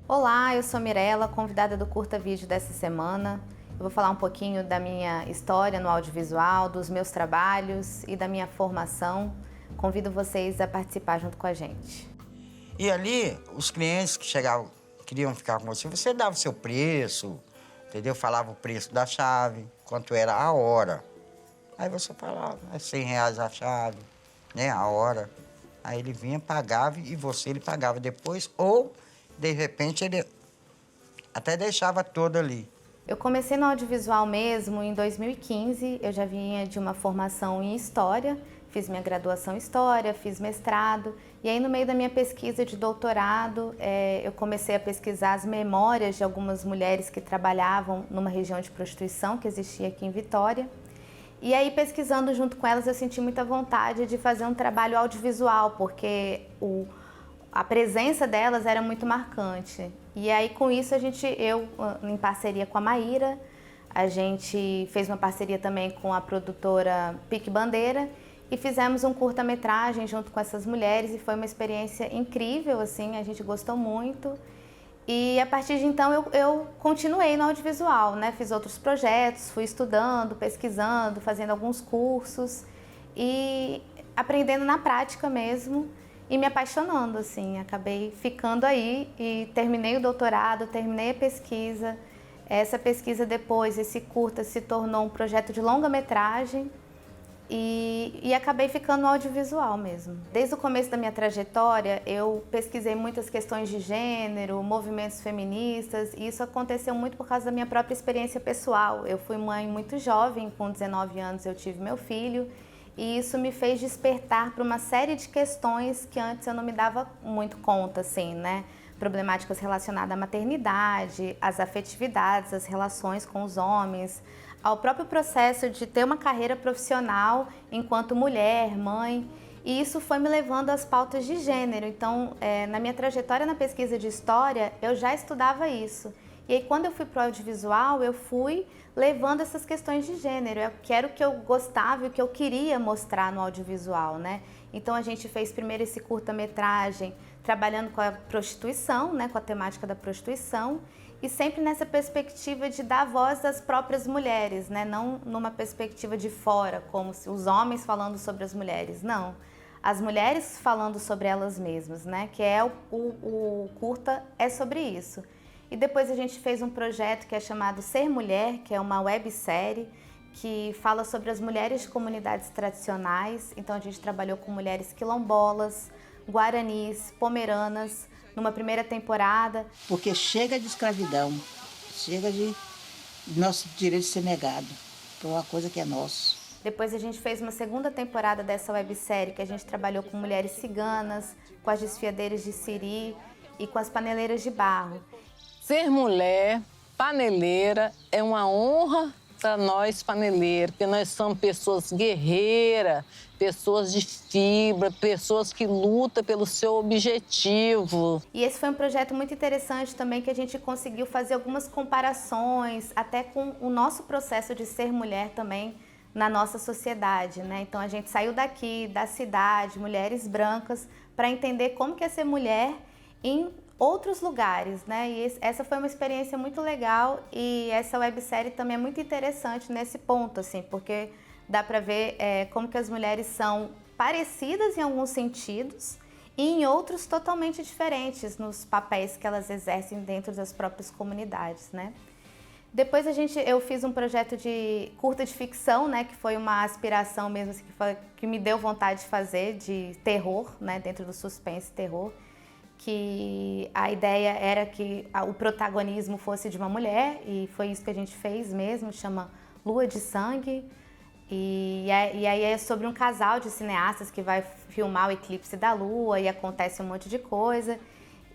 Olá, eu sou Mirella, convidada do Curta Vídeo dessa semana. Eu vou falar um pouquinho da minha história no audiovisual, dos meus trabalhos e da minha formação. Convido vocês a participar junto com a gente. E ali, os clientes que chegavam, queriam ficar com você, você dava o seu preço, entendeu? Falava o preço da chave, quanto era a hora. Aí você falava, é R$100 a chave, né, a hora. Aí ele vinha, pagava e ele pagava depois, ou, de repente, ele até deixava todo ali. Eu comecei no audiovisual mesmo em 2015, eu já vinha de uma formação em História, fiz minha graduação em História, fiz mestrado, e aí no meio da minha pesquisa de doutorado, eu comecei a pesquisar as memórias de algumas mulheres que trabalhavam numa região de prostituição que existia aqui em Vitória. E aí, pesquisando junto com elas, eu senti muita vontade de fazer um trabalho audiovisual, porque a presença delas era muito marcante. E aí, com isso, eu, em parceria com a Maíra, a gente fez uma parceria também com a produtora Pique Bandeira e fizemos um curta-metragem junto com essas mulheres e foi uma experiência incrível, assim, a gente gostou muito. E a partir de então eu continuei no audiovisual, né? Fiz outros projetos, fui estudando, pesquisando, fazendo alguns cursos e aprendendo na prática mesmo e me apaixonando, assim. Acabei ficando aí e terminei o doutorado, terminei a pesquisa. Essa pesquisa depois, esse curta se tornou um projeto de longa-metragem. E acabei ficando no audiovisual mesmo. Desde o começo da minha trajetória, eu pesquisei muitas questões de gênero, movimentos feministas, e isso aconteceu muito por causa da minha própria experiência pessoal. Eu fui mãe muito jovem, com 19 anos eu tive meu filho, e isso me fez despertar para uma série de questões que antes eu não me dava muito conta, assim, né? Problemáticas relacionadas à maternidade, às afetividades, às relações com os homens, ao próprio processo de ter uma carreira profissional enquanto mulher, mãe, e isso foi me levando às pautas de gênero. Então, na minha trajetória na pesquisa de história, eu já estudava isso. E aí, quando eu fui para o audiovisual, eu fui levando essas questões de gênero, que era o que eu gostava e o que eu queria mostrar no audiovisual, né? Então, a gente fez primeiro esse curta-metragem trabalhando com a prostituição, né, com a temática da prostituição, e sempre nessa perspectiva de dar voz às próprias mulheres, né? Não numa perspectiva de fora, como se os homens falando sobre as mulheres, não. As mulheres falando sobre elas mesmas, né? Que é o curta é sobre isso. E depois a gente fez um projeto que é chamado Ser Mulher, que é uma websérie que fala sobre as mulheres de comunidades tradicionais. Então a gente trabalhou com mulheres quilombolas, guaranis, pomeranas, numa primeira temporada. Porque chega de escravidão, chega de nosso direito ser negado por uma coisa que é nosso. Depois a gente fez uma segunda temporada dessa websérie que a gente trabalhou com mulheres ciganas, com as desfiadeiras de siri e com as paneleiras de barro. Ser mulher, paneleira, é uma honra para nós paneleiros, porque nós somos pessoas guerreiras, pessoas de fibra, pessoas que lutam pelo seu objetivo. E esse foi um projeto muito interessante também, que a gente conseguiu fazer algumas comparações, até com o nosso processo de ser mulher também na nossa sociedade, né? Então a gente saiu daqui, da cidade, mulheres brancas, para entender como que é ser mulher em outros lugares, né? E essa foi uma experiência muito legal e essa websérie também é muito interessante nesse ponto, assim, porque dá para ver como que as mulheres são parecidas em alguns sentidos e em outros totalmente diferentes nos papéis que elas exercem dentro das próprias comunidades, né? Depois eu fiz um projeto de curta de ficção, né, que foi uma aspiração mesmo, assim, que me deu vontade de fazer, de terror, né, dentro do suspense e terror, que a ideia era que o protagonismo fosse de uma mulher, e foi isso que a gente fez mesmo, chama Lua de Sangue, e aí é sobre um casal de cineastas que vai filmar o eclipse da lua e acontece um monte de coisa,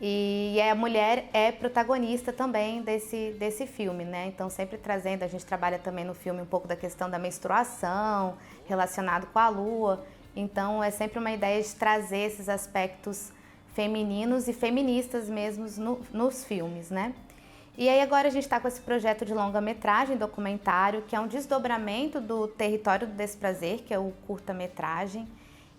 e a mulher é protagonista também desse filme, né? Então sempre trazendo, a gente trabalha também no filme um pouco da questão da menstruação, relacionado com a lua, então é sempre uma ideia de trazer esses aspectos femininos e feministas mesmo nos filmes, né? E aí agora a gente está com esse projeto de longa-metragem, documentário, que é um desdobramento do Território do Desprazer, que é o curta-metragem,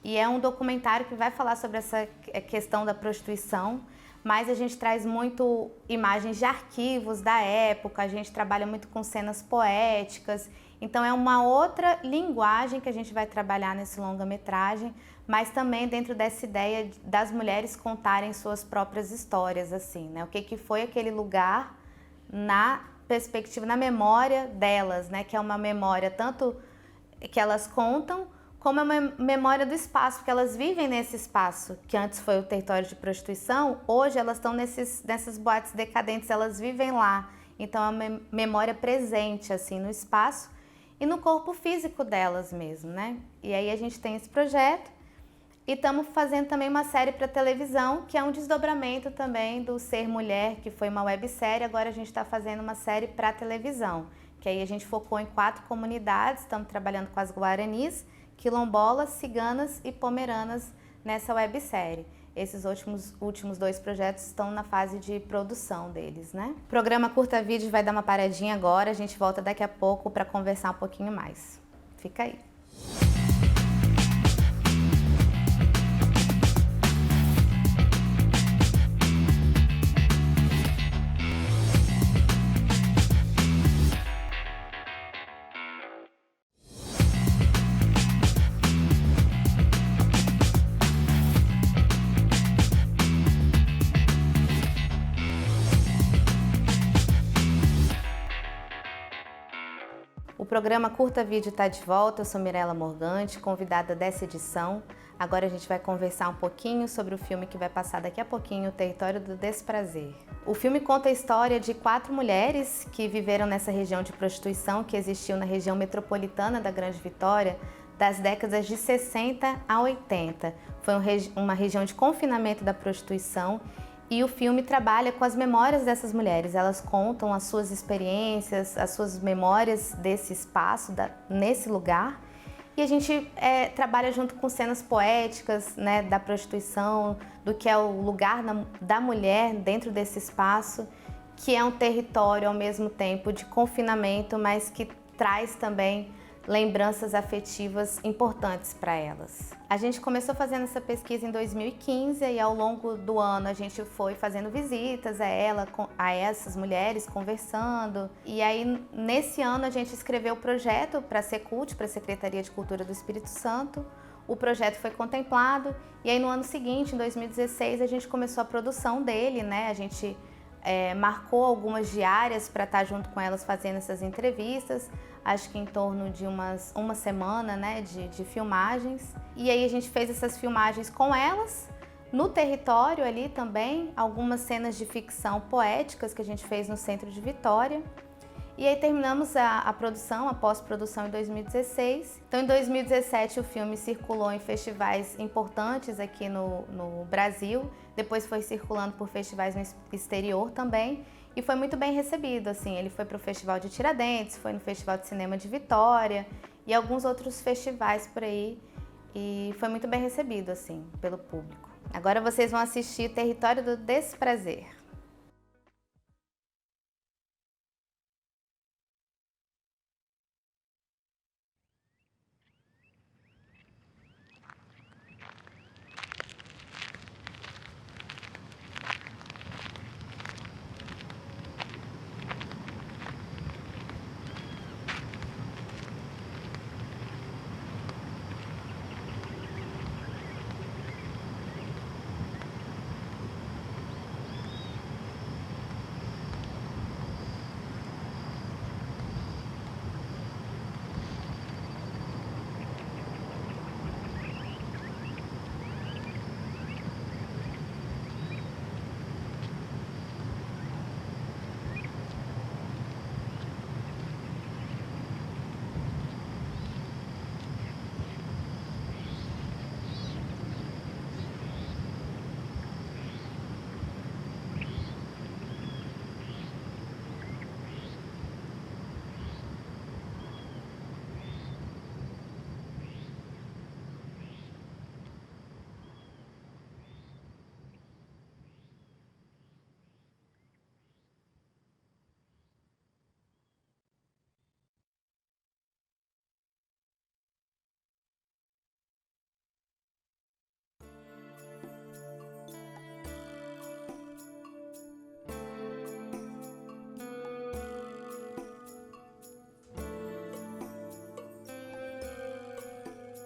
e é um documentário que vai falar sobre essa questão da prostituição, mas a gente traz muito imagens de arquivos da época, a gente trabalha muito com cenas poéticas, então é uma outra linguagem que a gente vai trabalhar nesse longa-metragem, mas também dentro dessa ideia das mulheres contarem suas próprias histórias, assim, né? O que foi aquele lugar na perspectiva, na memória delas, né? Que é uma memória tanto que elas contam, como é uma memória do espaço, porque elas vivem nesse espaço, que antes foi o território de prostituição, hoje elas estão nessas boates decadentes, elas vivem lá. Então é uma memória presente, assim, no espaço e no corpo físico delas mesmo, né? E aí a gente tem esse projeto e estamos fazendo também uma série para televisão, que é um desdobramento também do Ser Mulher, que foi uma websérie, agora a gente está fazendo uma série para televisão, que aí a gente focou em 4 comunidades, estamos trabalhando com as guaranis, quilombolas, ciganas e pomeranas nessa websérie. Esses últimos 2 projetos estão na fase de produção deles, né? O programa Curta Vídeo vai dar uma paradinha agora, a gente volta daqui a pouco para conversar um pouquinho mais. Fica aí. O programa Curta Vídeo está de volta, eu sou Mirella Morgante, convidada dessa edição. Agora a gente vai conversar um pouquinho sobre o filme que vai passar daqui a pouquinho, O Território do Desprazer. O filme conta a história de 4 mulheres que viveram nessa região de prostituição que existiu na região metropolitana da Grande Vitória das décadas de 60 a 80. Foi uma região de confinamento da prostituição. E o filme trabalha com as memórias dessas mulheres. Elas contam as suas experiências, as suas memórias desse espaço, nesse lugar. E a gente trabalha junto com cenas poéticas, né, da prostituição, do que é o lugar da mulher dentro desse espaço, que é um território ao mesmo tempo de confinamento, mas que traz também lembranças afetivas importantes para elas. A gente começou fazendo essa pesquisa em 2015 e ao longo do ano a gente foi fazendo visitas a essas mulheres, conversando. E aí nesse ano a gente escreveu o projeto para a Secult, para a Secretaria de Cultura do Espírito Santo. O projeto foi contemplado e aí no ano seguinte, em 2016, a gente começou a produção dele, né? A gente marcou algumas diárias para estar junto com elas fazendo essas entrevistas, acho que em torno de uma semana, né, de filmagens. E aí a gente fez essas filmagens com elas, no território ali também, algumas cenas de ficção poéticas que a gente fez no centro de Vitória. E aí terminamos a produção, a pós-produção em 2016. Então em 2017 o filme circulou em festivais importantes aqui no Brasil, depois foi circulando por festivais no exterior também e foi muito bem recebido, assim. Ele foi para o Festival de Tiradentes, foi no Festival de Cinema de Vitória e alguns outros festivais por aí e foi muito bem recebido, assim, pelo público. Agora vocês vão assistir Território do Desprazer.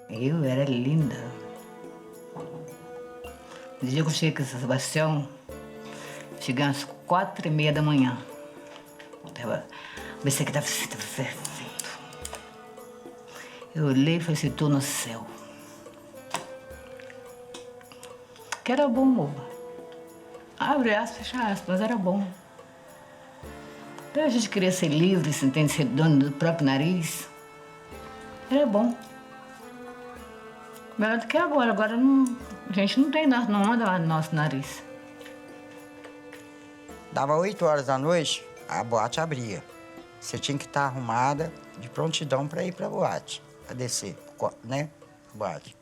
Eu era linda. No dia que eu cheguei aqui em São Sebastião, cheguei às 4h30 da manhã. Pensei que estava perfeito. Eu olhei e falei assim, tô no céu. Que era bom, boba. Abre aspas, fecha aspas, mas era bom. Então a gente queria ser livre, se entende, ser dono do próprio nariz. Era bom. Melhor do que agora. Agora não, a gente não tem, não anda mais no nosso nariz. Dava 8 horas da noite, a boate abria. Você tinha que estar arrumada de prontidão para ir para a boate, para descer, né? Boate.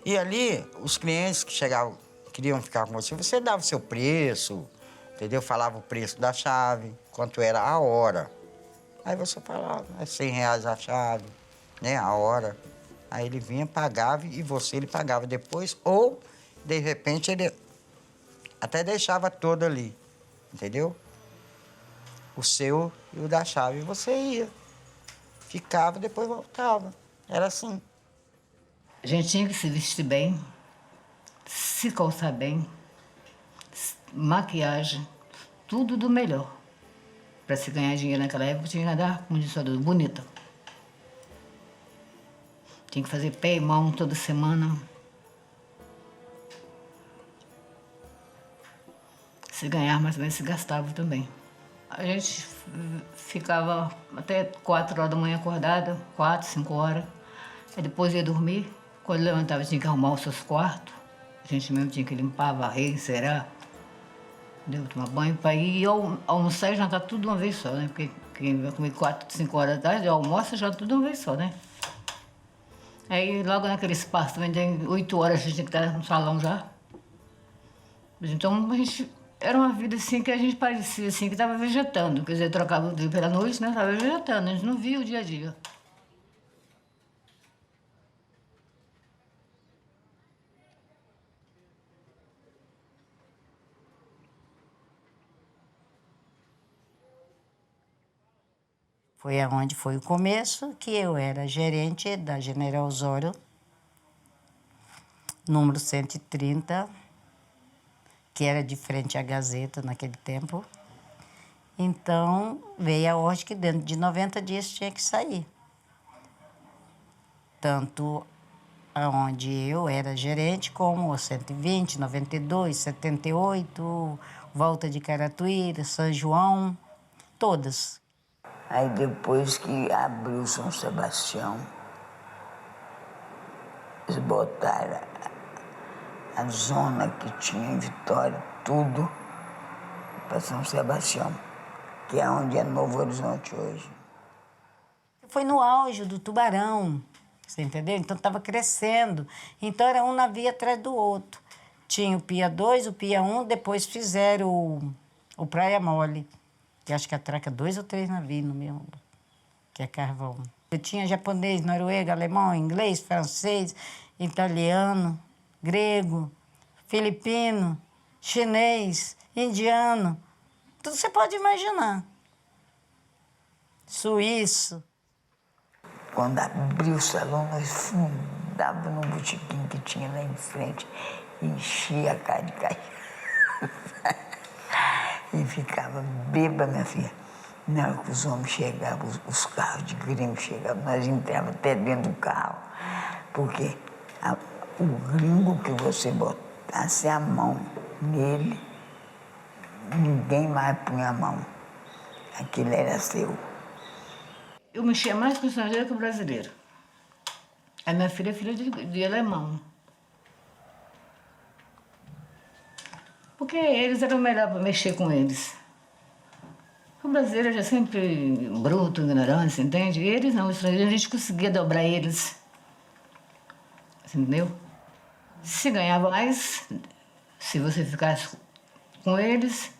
E ali, os clientes que chegavam, queriam ficar com você, você dava o seu preço, entendeu? Falava o preço da chave, quanto era a hora. Aí você falava, é R$100 a chave, né? A hora. Aí ele vinha, pagava e ele pagava depois, ou, de repente, ele até deixava todo ali, entendeu? O seu e o da chave. E você ia, ficava, depois voltava. Era assim. A gente tinha que se vestir bem, se calçar bem, maquiagem, tudo do melhor. Para se ganhar dinheiro naquela época, tinha que andar com um dissuador bonita. Tinha que fazer pé e mão toda semana. Se ganhar, mais ou menos se gastava também. A gente ficava até 4 horas da manhã acordada, 4, 5 horas. Aí depois ia dormir. Quando levantava, tinha que arrumar os seus quartos. A gente mesmo tinha que limpar, varrer, encerar. Entendeu? Tomar banho para ir almoçar e jantar tudo de uma vez só, né? Porque quem vai comer 4, 5 horas da tarde, almoça já tudo de uma vez só, né? Aí logo naquele espaço também, tem 8 horas, a gente tinha que estar no salão já. Então a gente... Era uma vida assim que a gente parecia assim que estava vegetando. Quer dizer, trocava o dia pela noite, né? Estava vegetando, a gente não via o dia a dia. Foi aonde foi o começo, que eu era gerente da General Osório, número 130, que era de frente à Gazeta naquele tempo. Então, veio a ordem que dentro de 90 dias tinha que sair. Tanto aonde eu era gerente, como 120, 92, 78, Volta de Caratuíra, São João, todas. Aí depois que abriu São Sebastião, eles botaram a zona que tinha em Vitória, tudo para São Sebastião, que é onde é Novo Horizonte hoje. Foi no auge do Tubarão, você entendeu? Então estava crescendo. Então era um navio atrás do outro. Tinha o Pia 2, o Pia 1, depois fizeram o Praia Mole, que acho que atraca 2 ou 3 navios no mesmo, que é carvão. Eu tinha japonês, noruego, alemão, inglês, francês, italiano, grego, filipino, chinês, indiano, tudo você pode imaginar. Suíço. Quando abriu o salão, nós fundávamos no botequim que tinha lá em frente, enchia a cara de caixa. E ficava bêbada, minha filha. Na hora que os homens chegavam, os carros de gringo chegavam, nós entrávamos até dentro do carro. Porque o gringo que você botasse a mão nele, ninguém mais punha a mão. Aquilo era seu. Eu mexia mais com o estrangeiro que o brasileiro. A minha filha é filha de alemão. Porque eles eram melhor para mexer com eles. O brasileiro já sempre bruto, ignorante, entende? E eles não, os estrangeiros, a gente conseguia dobrar eles. Entendeu? Se ganhava mais, se você ficasse com eles,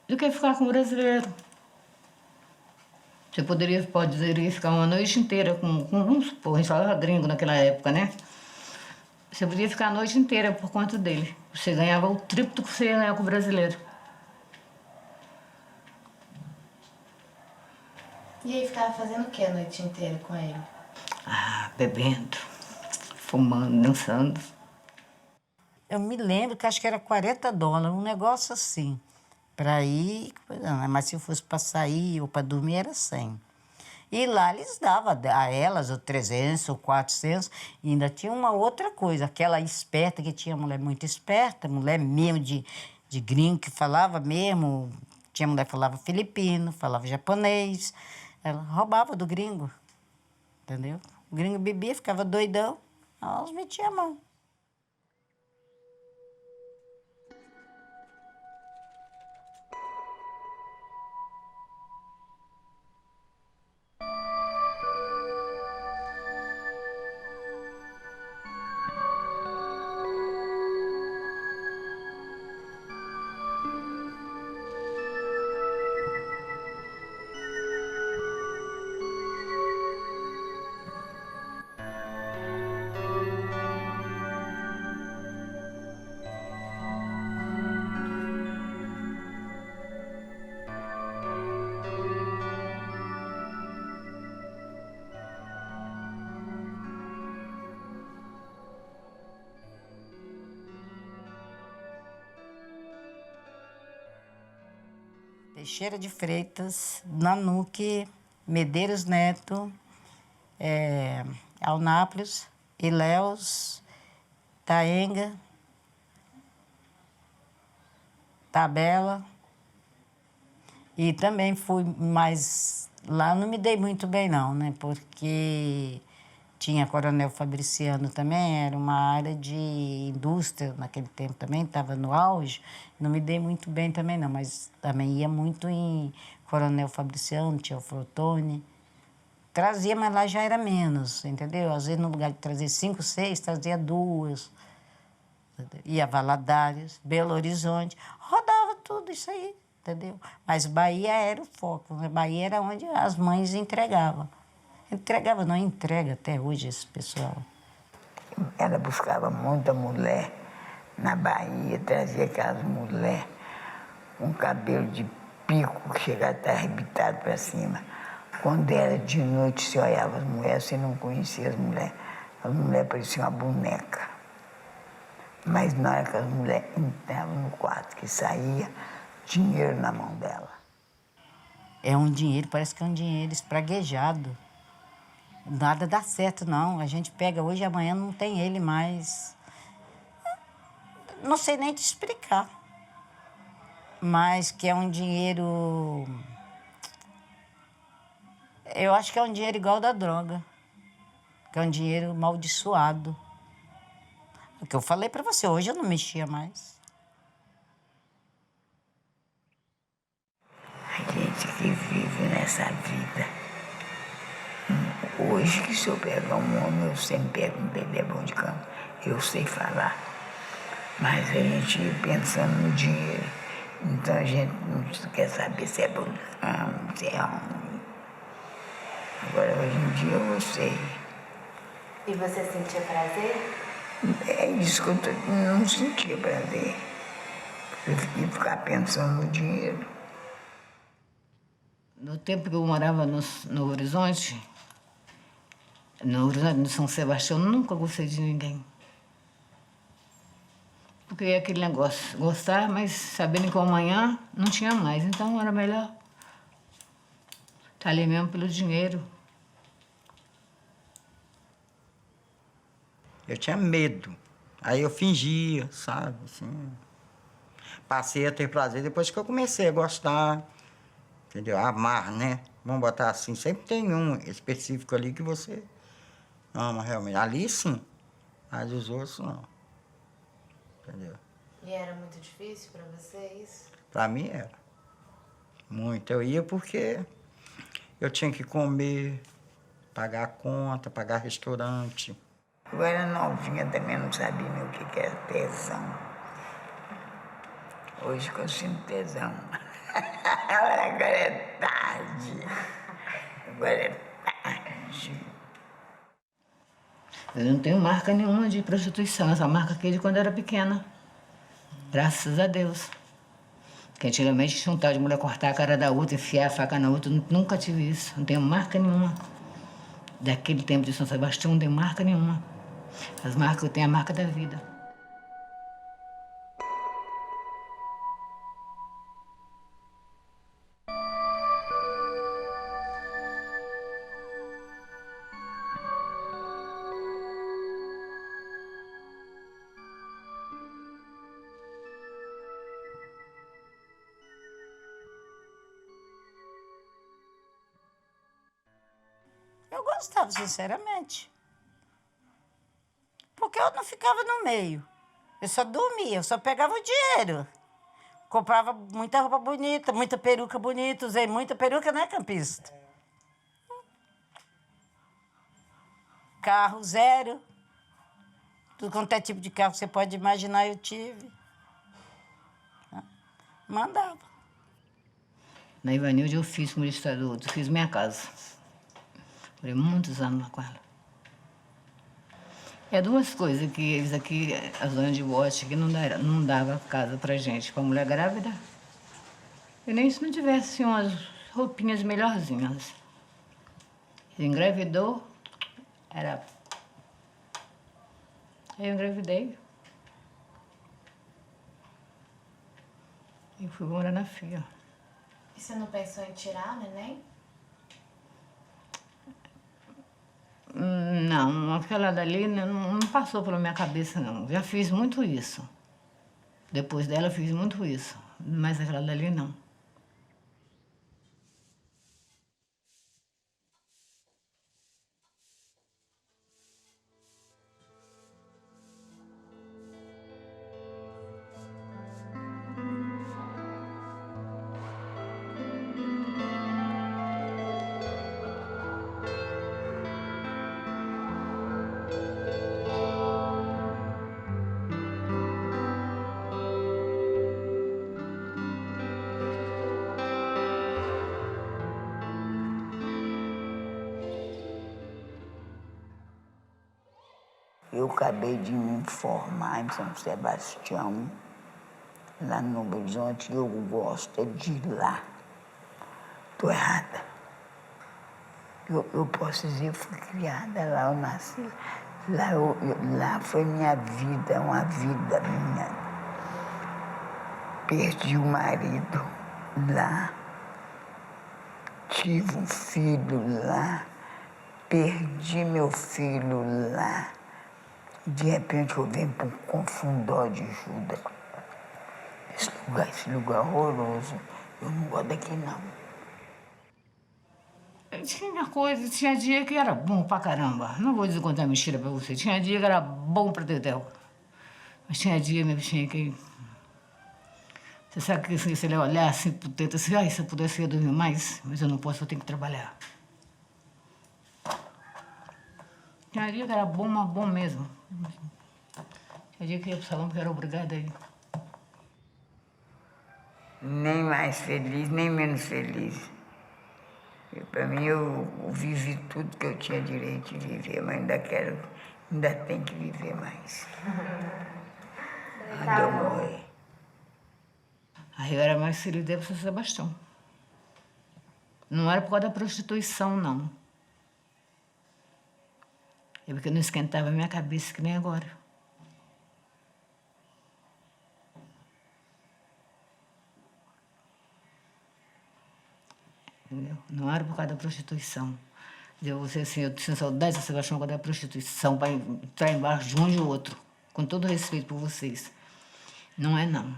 do que ficar com o brasileiro. Você poderia ficar uma noite inteira com vamos supor, a gente falava gringo naquela época, né? Você podia ficar a noite inteira por conta dele. Você ganhava o triplo do que você ia ganhar com o brasileiro. E aí ficava fazendo o que a noite inteira com ele? bebendo, fumando, dançando. Eu me lembro que acho que era $40, um negócio assim, para ir, não, mas se fosse para sair ou para dormir era 100. E lá eles davam a elas ou 300 ou 400. E ainda tinha uma outra coisa, aquela esperta, que tinha mulher muito esperta, mulher mesmo de gringo que falava mesmo. Tinha mulher que falava filipino, falava japonês. Ela roubava do gringo, entendeu? O gringo bebia, ficava doidão, elas metiam a mão. Teixeira de Freitas, Nanuque, Medeiros Neto, Alnápolis, Ilhéus, Taenga, Tabela. E também fui mais... Lá não me dei muito bem não, né? Porque tinha Coronel Fabriciano também, era uma área de indústria naquele tempo também, estava no auge. Não me dei muito bem também não, mas também ia muito em Coronel Fabriciano, tinha o Frotone. Trazia, mas lá já era menos, entendeu? Às vezes no lugar de trazer 5, 6, trazia 2. Ia Valadares, Belo Horizonte, rodava tudo isso aí, entendeu? Mas Bahia era o foco, né? Bahia era onde as mães entregavam. Entregava, não entrega até hoje esse pessoal. Ela buscava muita mulher na Bahia, trazia aquelas mulheres com cabelo de pico que chegava a estar arrebitado para cima. Quando era de noite, você olhava as mulheres, você não conhecia as mulheres. As mulheres pareciam uma boneca. Mas na hora que as mulheres entravam no quarto, que saía, dinheiro na mão dela. É um dinheiro, parece que é um dinheiro espraguejado. Nada dá certo, não. A gente pega hoje e amanhã não tem ele mais. Não sei nem te explicar. Mas que é um dinheiro... Eu acho que é um dinheiro igual da droga. Que é um dinheiro amaldiçoado. O que eu falei para você, hoje eu não mexia mais. A gente que vive nessa vida. Hoje, que se eu pegar um homem, eu sempre pego um bebê bom de cama. Eu sei falar. Mas a gente pensando no dinheiro. Então a gente não quer saber se é bom de cama, se é ruim. Agora, hoje em dia, eu sei. E você sentia prazer? É isso que eu não sentia prazer. Eu fiquei ficar pensando no dinheiro. No tempo que eu morava no Horizonte, no São Sebastião, eu nunca gostei de ninguém. Porque é aquele negócio, gostar, mas sabendo que amanhã não tinha mais. Então era melhor estar ali mesmo pelo dinheiro. Eu tinha medo. Aí eu fingia, sabe? Assim. Passei a ter prazer depois que eu comecei a gostar, entendeu? Amar, né? Vamos botar assim. Sempre tem um específico ali que você ama realmente. Ali sim, mas os outros não. Entendeu? E era muito difícil para você isso? Pra mim era. Muito. Eu ia porque eu tinha que comer, pagar a conta, pagar restaurante. Eu era novinha também, não sabia nem o que era tesão. Hoje que eu sinto tesão. Agora é tarde. Agora é tarde. Eu não tenho marca nenhuma de prostituição. Essa marca aqui é de quando eu era pequena. Graças a Deus. Porque antigamente tinha um tal de mulher cortar a cara da outra, enfiar a faca na outra. Nunca tive isso. Não tenho marca nenhuma. daquele tempo de São Sebastião não tem marca nenhuma. As marcas que eu tenho é a marca da vida. Eu gostava, sinceramente. Porque eu não ficava no meio. Eu só dormia, eu só pegava o dinheiro. Comprava muita roupa bonita, muita peruca bonita. Usei muita peruca, né, campista? Carro zero. Tudo quanto é tipo de carro que você pode imaginar, eu tive. Mandava. Na Ivanilde eu fiz como administrador, eu fiz minha casa. Morei muitos anos lá com ela. É duas coisas que eles aqui, as donas de boate, que não dava casa pra gente, pra mulher grávida. E nem se não tivesse umas roupinhas melhorzinhas. Engravidou, era... Eu engravidei. E fui morar na FIA. E você não pensou em tirar o neném? Não, aquela dali não passou pela minha cabeça, não. Já fiz muito isso. Depois dela eu fiz muito isso. Mas aquela dali não. Eu acabei de me formar em São Sebastião, lá no Novo Horizonte, e eu gosto de ir lá. Estou errada. Eu posso dizer, eu fui criada lá, eu nasci lá. Lá foi minha vida, uma vida minha. Perdi o marido lá, tive um filho lá, perdi meu filho lá. De repente eu venho para um confundó de Judas. Esse lugar horroroso. Eu não gosto daqui, não. Tinha coisa, tinha dia que era bom pra caramba. Não vou dizer contar mentira pra você. Tinha dia que era bom pra dedéu. Mas tinha dia, minha bichinha, que... Você sabe que se você olhar assim pro teto, assim, ai, se eu pudesse eu ia dormir mais, mas eu não posso, eu tenho que trabalhar. Tinha dia que era bom, mas bom mesmo. Tinha dia que ia pro salão porque era obrigada a ir. Nem mais feliz, nem menos feliz. Para mim, eu vivi tudo que eu tinha direito de viver, mas ainda tenho que viver mais. Onde eu morrer. Aí eu era mais feliz de São Sebastião. Não era por causa da prostituição, não. É porque eu não esquentava a minha cabeça que nem agora. Entendeu? Não era por causa da prostituição. Eu tinha saudade de São Sebastião por causa da prostituição, para entrar embaixo de um e de outro. Com todo respeito por vocês. Não é, não.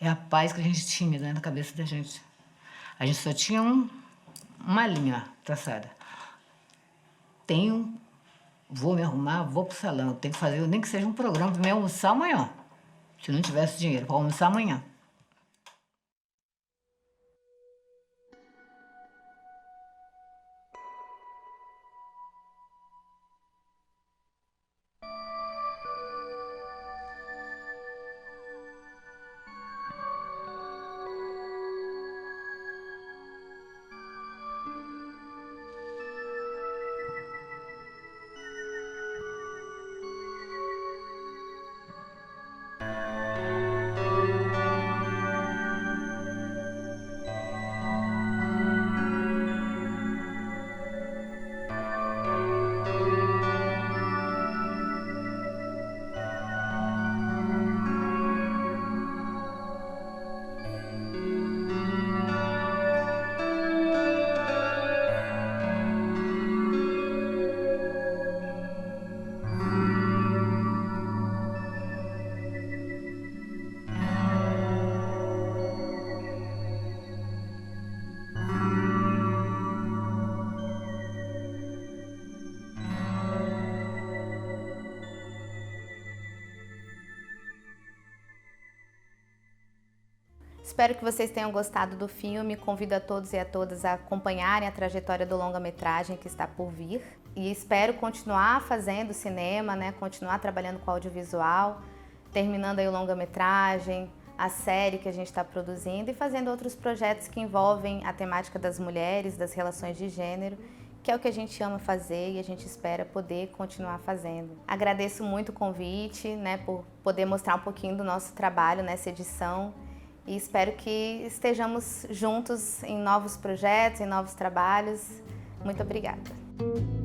É a paz que a gente tinha dentro da cabeça da gente. A gente só tinha uma linha traçada. Vou me arrumar, vou pro salão. Tenho que fazer, nem que seja um programa para me almoçar amanhã. Se não tivesse dinheiro, para almoçar amanhã. Espero que vocês tenham gostado do filme. Convido a todos e a todas a acompanharem a trajetória do longa-metragem que está por vir. E espero continuar fazendo cinema, né? Continuar trabalhando com audiovisual, terminando aí o longa-metragem, a série que a gente está produzindo e fazendo outros projetos que envolvem a temática das mulheres, das relações de gênero, que é o que a gente ama fazer e a gente espera poder continuar fazendo. Agradeço muito o convite, né, por poder mostrar um pouquinho do nosso trabalho nessa edição e espero que estejamos juntos em novos projetos, em novos trabalhos. Muito obrigada.